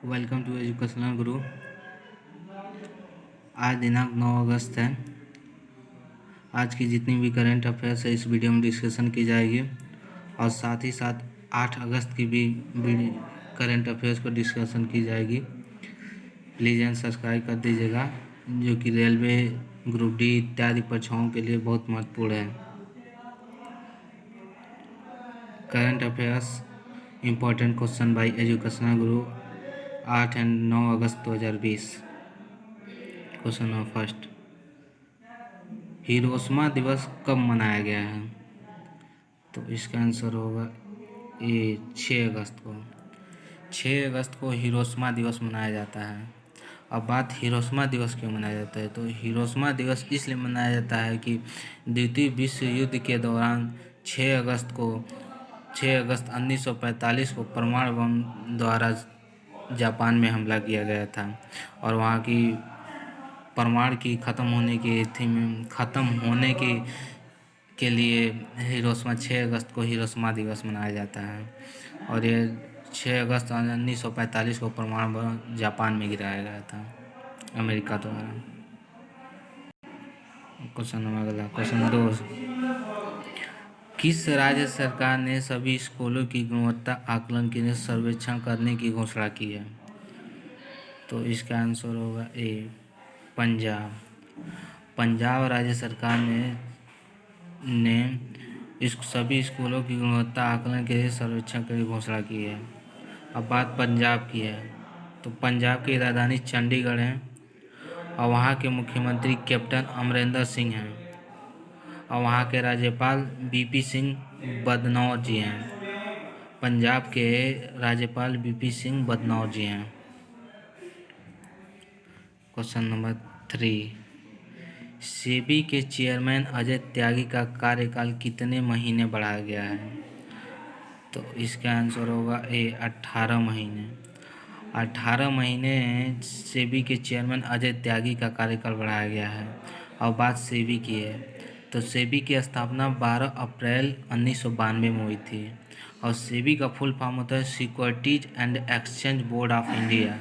Welcome to educational गुरु। आज दिनांक 9 अगस्त है। आज की जितनी भी करंट अफेयर्स है इस वीडियो में डिस्कशन की जाएगी और साथ ही साथ 8 अगस्त की भी करंट अफेयर्स को डिस्कशन की जाएगी। प्लीज़ एंड सब्सक्राइब कर दीजिएगा, जो कि रेलवे, ग्रुप डी इत्यादि परीक्षाओं के लिए बहुत महत्वपूर्ण है। Current affairs important question by educational Guru 8 and 9 August 2020। Question number first, Hiroshima दिवस कब मनाया गया है? तो इसका आंसर होगा ये 6 अगस्त को। 6 अगस्त को हिरोशिमा दिवस मनाया जाता है। अब बात हिरोशिमा दिवस क्यों मनाया जाता है, तो हिरोशिमा दिवस इसलिए मनाया जाता है कि द्वितीय विश्व युद्ध के दौरान 6 अगस्त 1945 को परमाणु बम द्वारा जापान में हमला किया गया था और वहाँ की परमाणु की ख़त्म होने के लिए हिरोशिमा 6 अगस्त को हिरोशिमा दिवस मनाया जाता है और ये 6 अगस्त 1945 को परमाणु बम जापान में गिराया गया था अमेरिका द्वारा। क्वेश्चन नंबर अगला, क्वेश्चन 2, किस राज्य सरकार ने सभी स्कूलों की गुणवत्ता आकलन के लिए सर्वेक्षण करने की घोषणा की है? तो इसका आंसर होगा ए, पंजाब। पंजाब राज्य सरकार ने इस सभी स्कूलों की गुणवत्ता आकलन के लिए सर्वेक्षण की घोषणा की है। अब बात पंजाब की है, तो पंजाब की राजधानी चंडीगढ़ है और वहाँ के मुख्यमंत्री कैप्टन अमरिंदर सिंह हैं और वहाँ के राज्यपाल बीपी सिंह बदनौर जी हैं। पंजाब के राज्यपाल बीपी सिंह बदनौर जी हैं। क्वेश्चन नंबर 3, सेबी के चेयरमैन अजय त्यागी का कार्यकाल कितने महीने बढ़ाया गया है? तो इसका आंसर होगा ए, 18 महीने। 18 महीने सेबी के चेयरमैन अजय त्यागी का कार्यकाल बढ़ाया गया है। अब बात सेबी की है, तो सेबी की स्थापना 12 अप्रैल 1992 में हुई थी और सेबी का फुल फॉर्म होता है securities and exchange board of India.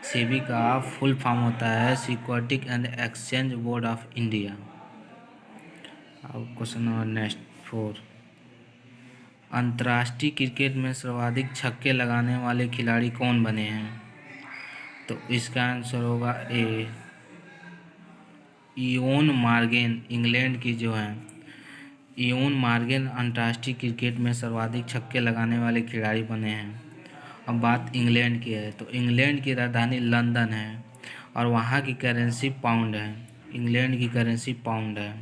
SEBI का फुल फॉर्म होता है securities and exchange board of India. अब क्वेश्चन नंबर नेक्स्ट 4, अंतर्राष्ट्रीय क्रिकेट में सर्वाधिक छक्के लगाने वाले खिलाड़ी कौन बने हैं? तो इसका आंसर होगा ए, इयोन मॉर्गन। इंग्लैंड की जो है इयोन मॉर्गन अंतर्राष्ट्रीय क्रिकेट में सर्वाधिक छक्के लगाने वाले खिलाड़ी बने हैं। अब बात इंग्लैंड की है, तो इंग्लैंड की राजधानी लंदन है और वहाँ की करेंसी पाउंड है। इंग्लैंड की करेंसी पाउंड है।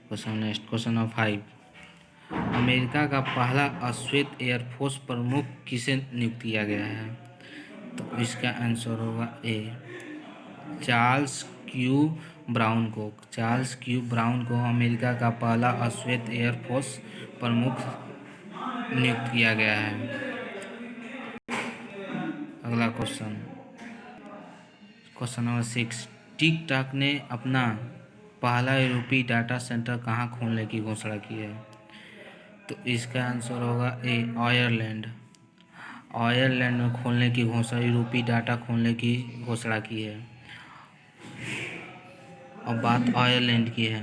क्वेश्चन नंबर 5, अमेरिका का पहला अश्वेत एयरफोर्स प्रमुख किसे नियुक्त किया गया है? तो इसका आंसर होगा ए, चार्ल्स क्यू ब्राउन को। चार्ल्स क्यू ब्राउन को अमेरिका का पहला अश्वेत एयरफोर्स प्रमुख नियुक्त किया गया है। अगला क्वेश्चन नंबर 6, टिकटॉक ने अपना पहला यूरोपीय डाटा सेंटर कहाँ खोलने की घोषणा की है? तो इसका आंसर होगा ए, आयरलैंड। आयरलैंड में खोलने की घोषणा, यूरोपीय डाटा खोलने की घोषणा की है। अब बात आयरलैंड की है,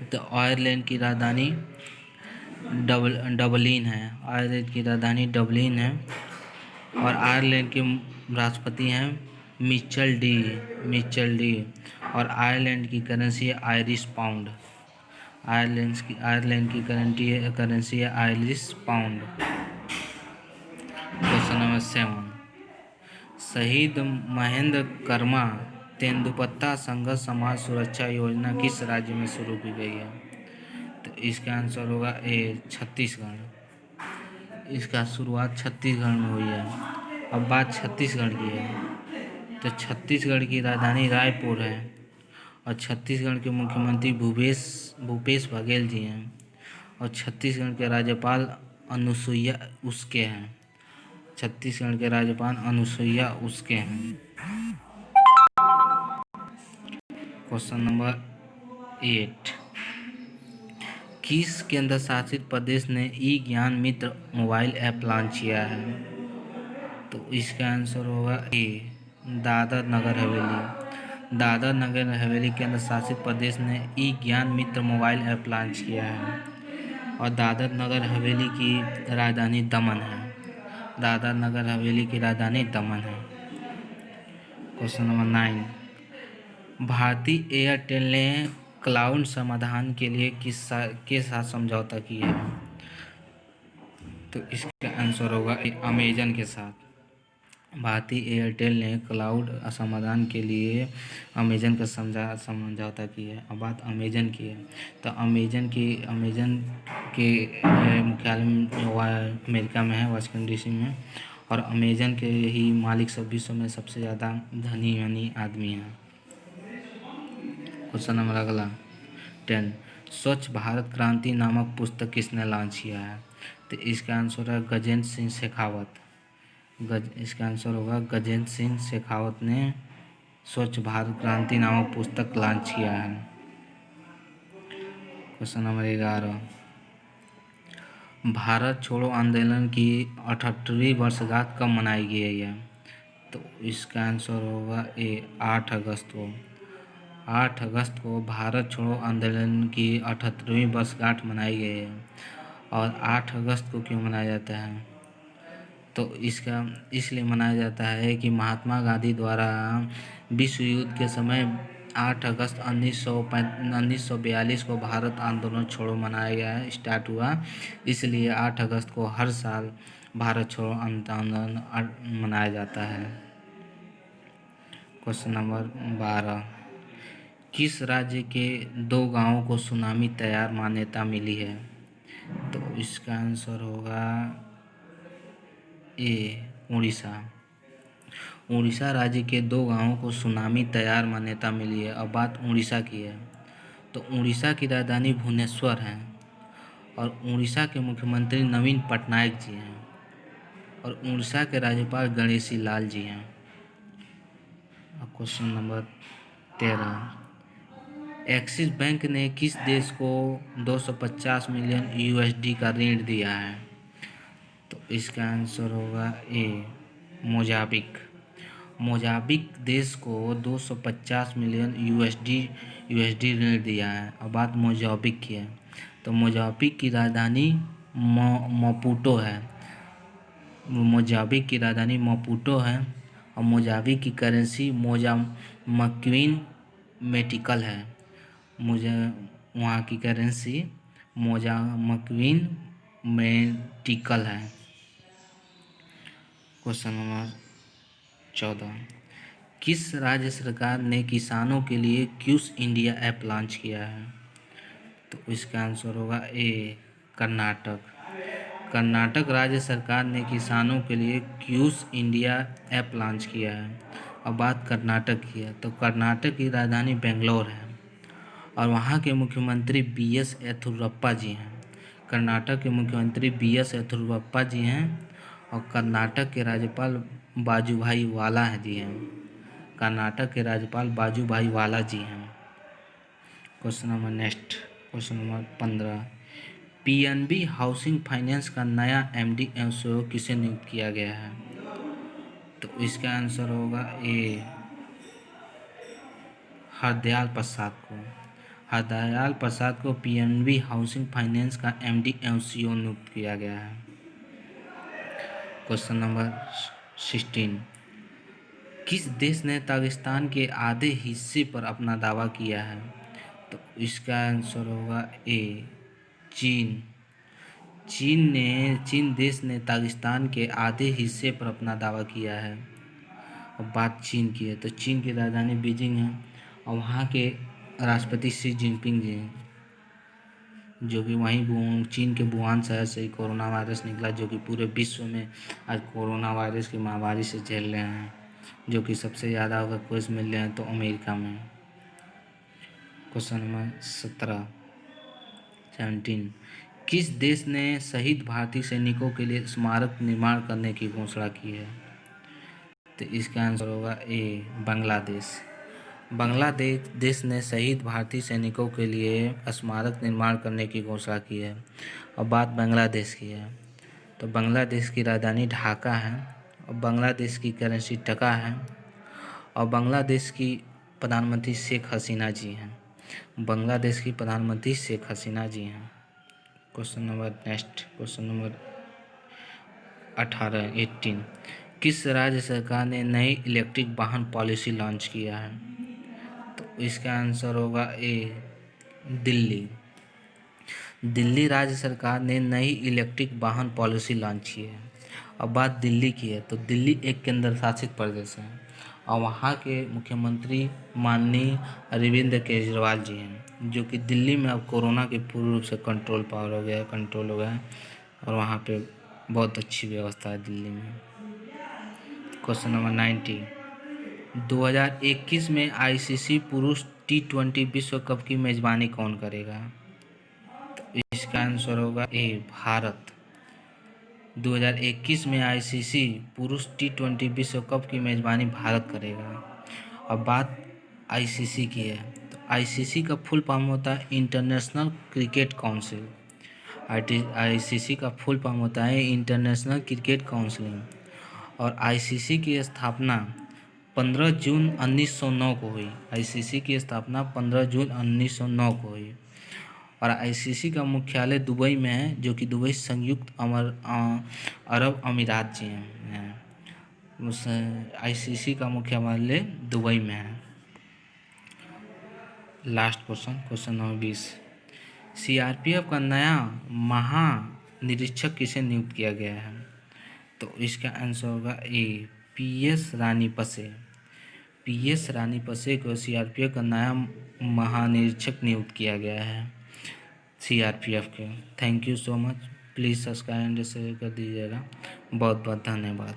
तो आयरलैंड की राजधानी डबलिन है। आयरलैंड की राजधानी डबलिन है और आयरलैंड के राष्ट्रपति हैं मिचेल डी और आयरलैंड की करेंसी है आयरिश पाउंड। आयरलैंड की करेंसी है आयरिश पाउंड। क्वेश्चन नंबर 7, शहीद महेंद्र कर्मा तेंदुपत्ता संघर्ष समाज सुरक्षा योजना किस राज्य में शुरू की गई है? तो इसका आंसर होगा ए, छत्तीसगढ़। इसका शुरुआत छत्तीसगढ़ में हुई है। अब बात छत्तीसगढ़ की है, तो छत्तीसगढ़ की राजधानी रायपुर है और छत्तीसगढ़ के मुख्यमंत्री भूपेश बघेल जी हैं और छत्तीसगढ़ के राज्यपाल अनुसुईया उइके हैं। छत्तीसगढ़ के राज्यपाल अनुसुईया उइके हैं। क्वेश्चन नंबर 8, किस केंद्र शासित प्रदेश ने ई ज्ञान मित्र मोबाइल ऐप लॉन्च किया है? तो इसका आंसर होगा ए, दादर नगर हवेली। दादर नगर हवेली केंद्र शासित प्रदेश ने ई ज्ञान मित्र मोबाइल ऐप लॉन्च किया है। और दादर नगर हवेली की राजधानी दमन है। दादर नगर हवेली की राजधानी दमन है। क्वेश्चन नंबर 9, भारतीय एयरटेल ने क्लाउड समाधान के लिए के साथ समझौता किया है? तो इसका आंसर होगा अमेजन के साथ। भारतीय एयरटेल ने क्लाउड समाधान के लिए अमेजन का समझौता किया है। अब बात अमेजन की है, तो अमेजन के मुख्यालय अमेरिका में है, वाशिंगटन डीसी में। और अमेजन के ही मालिक सब विश्व में सबसे ज़्यादा धनी आदमी हैं। क्वेश्चन नंबर अगला 10, स्वच्छ भारत क्रांति नामक पुस्तक किसने लॉन्च किया है? तो इसका आंसर है गजेंद्र सिंह शेखावत। इसका आंसर होगा गजेंद्र सिंह शेखावत ने स्वच्छ भारत क्रांति नामक पुस्तक लॉन्च किया है। क्वेश्चन नंबर 11, भारत छोड़ो आंदोलन की 78वीं वर्षगांठ कब मनाई गई है? तो इसका आंसर होगा ए, 8 अगस्त को। 8 अगस्त को भारत छोड़ो आंदोलन की 78वीं वर्षगांठ मनाई गई है। और 8 अगस्त को क्यों मनाया जाता है? तो इसका इसलिए मनाया जाता है कि महात्मा गांधी द्वारा विश्व युद्ध के समय 8 अगस्त 1942 को भारत आंदोलन छोड़ो मनाया गया है, स्टार्ट हुआ। इसलिए 8 अगस्त को हर साल भारत छोड़ो आंदोलन मनाया जाता है। क्वेश्चन नंबर 12, किस राज्य के 2 गांवों को सुनामी तैयार मान्यता मिली है? तो इसका आंसर होगा ए, उड़ीसा। उड़ीसा राज्य के 2 गांवों को सुनामी तैयार मान्यता मिली है। अब बात उड़ीसा की है, तो उड़ीसा की राजधानी भुवनेश्वर है। और उड़ीसा के मुख्यमंत्री नवीन पटनायक जी हैं। और उड़ीसा के राज्यपाल गणेशी लाल जी हैं। अब क्वेश्चन नंबर 13, एक्सिस बैंक ने किस देश को 250 मिलियन यूएसडी का ऋण दिया है? तो इसका आंसर होगा ए, मोजाम्बिक। मोजाम्बिक देश को 250 मिलियन यूएसडी ऋण दिया है। अब बात मोजाम्बिक की है, तो मोजाम्बिक की राजधानी मपूटो है। मोजाम्बिक की राजधानी मपूटो है। और मोजाम्बिक की करेंसी मोजाम्बिक्विन मेटिकल है। मुझे वहाँ की करेंसी मोजाम्बिक्विन मेटिकल है। क्वेश्चन नंबर 14, किस राज्य सरकार ने किसानों के लिए क्यूस इंडिया ऐप लॉन्च किया है? तो इसका आंसर होगा ए, कर्नाटक। कर्नाटक राज्य सरकार ने किसानों के लिए क्यूस इंडिया ऐप लॉन्च किया है। अब बात कर्नाटक की है, तो कर्नाटक की राजधानी बेंगलोर है। और वहाँ के मुख्यमंत्री BS येदियुरप्पा जी हैं। कर्नाटक के मुख्यमंत्री BS येदियुरप्पा जी हैं। और कर्नाटक के राज्यपाल वाजूभाई वाला जी हैं। कर्नाटक के राज्यपाल वाजूभाई वाला जी हैं। Question number 15, PNB housing finance का नया MD एवं CEO किसे नियुक्त किया गया है? तो इसका आंसर होगा ए, हरदयाल प्रसाद को। हरदयाल प्रसाद को PNB हाउसिंग फाइनेंस का MD एवं CEO नियुक्त किया गया है। क्वेश्चन नंबर 16, किस देश ने ताजिकिस्तान के आधे हिस्से पर अपना दावा किया है? तो इसका आंसर होगा ए, चीन। चीन देश ने ताजिकिस्तान के आधे हिस्से पर अपना दावा किया है। अब बात चीन की है, तो चीन की राजधानी बीजिंग है। और वहाँ के राष्ट्रपति शी जिनपिंग जी हैं, जो कि वहीं चीन के वुहान शहर से ही कोरोना वायरस निकला, जो कि पूरे विश्व में आज कोरोना वायरस की महामारी से झेल रहे हैं, जो कि सबसे ज़्यादा अगर केस मिल रहे हैं तो अमेरिका में। क्वेश्चन नंबर 17, किस देश ने शहीद भारतीय सैनिकों के लिए स्मारक निर्माण करने की घोषणा की है? तो इसका आंसर होगा ए, बांग्लादेश। बांग्लादेश ने शहीद भारतीय सैनिकों के लिए स्मारक निर्माण करने की घोषणा की है। अब बात बांग्लादेश की है, तो बांग्लादेश की राजधानी ढाका है। और बांग्लादेश की करेंसी टका है और बांग्लादेश की प्रधानमंत्री शेख हसीना जी हैं। बांग्लादेश की प्रधानमंत्री शेख हसीना जी हैं। क्वेश्चन नंबर 18 किस राज्य सरकार ने नई इलेक्ट्रिक वाहन पॉलिसी लॉन्च किया है? तो इसका आंसर होगा ए दिल्ली। दिल्ली राज्य सरकार ने नई इलेक्ट्रिक वाहन पॉलिसी लॉन्च की है। अब बात दिल्ली की है तो दिल्ली एक केंद्र शासित प्रदेश है और वहाँ के मुख्यमंत्री माननीय अरविंद केजरीवाल जी हैं, जो कि दिल्ली में अब कोरोना के पूर्ण रूप से कंट्रोल हो गया है और वहाँ पे बहुत अच्छी व्यवस्था है दिल्ली में। क्वेश्चन नंबर 90 2021 में आईसीसी पुरुष T20 विश्व कप की मेजबानी कौन करेगा? तो इसका आंसर होगा ए भारत। 2021 में आईसीसी पुरुष T20 विश्व कप की मेजबानी भारत करेगा। अब बात आईसीसी की है तो आईसीसी का फुल फॉर्म होता है इंटरनेशनल क्रिकेट काउंसिल। आईसीसी का फुल फॉर्म होता है इंटरनेशनल क्रिकेट काउंसिल और आईसीसी की स्थापना 15 जून 1909 को हुई। आईसीसी की स्थापना 15 जून 1909 को हुई और आईसीसी का मुख्यालय दुबई में है, जो कि दुबई संयुक्त अरब अमीरात जी हैं। उस आईसीसी का मुख्यालय दुबई में है। लास्ट क्वेश्चन नंबर 20 सीआरपीएफ का नया महानिरीक्षक किसे नियुक्त किया गया है? तो इसका आंसर होगा ए पीएस रानीपसे। पीएस रानीपसे को सीआरपीएफ का नया महानिरीक्षक नियुक्त किया गया है सीआरपीएफ के। Thank you so much. Please subscribe and share कर दीजिएगा। बहुत बहुत धन्यवाद।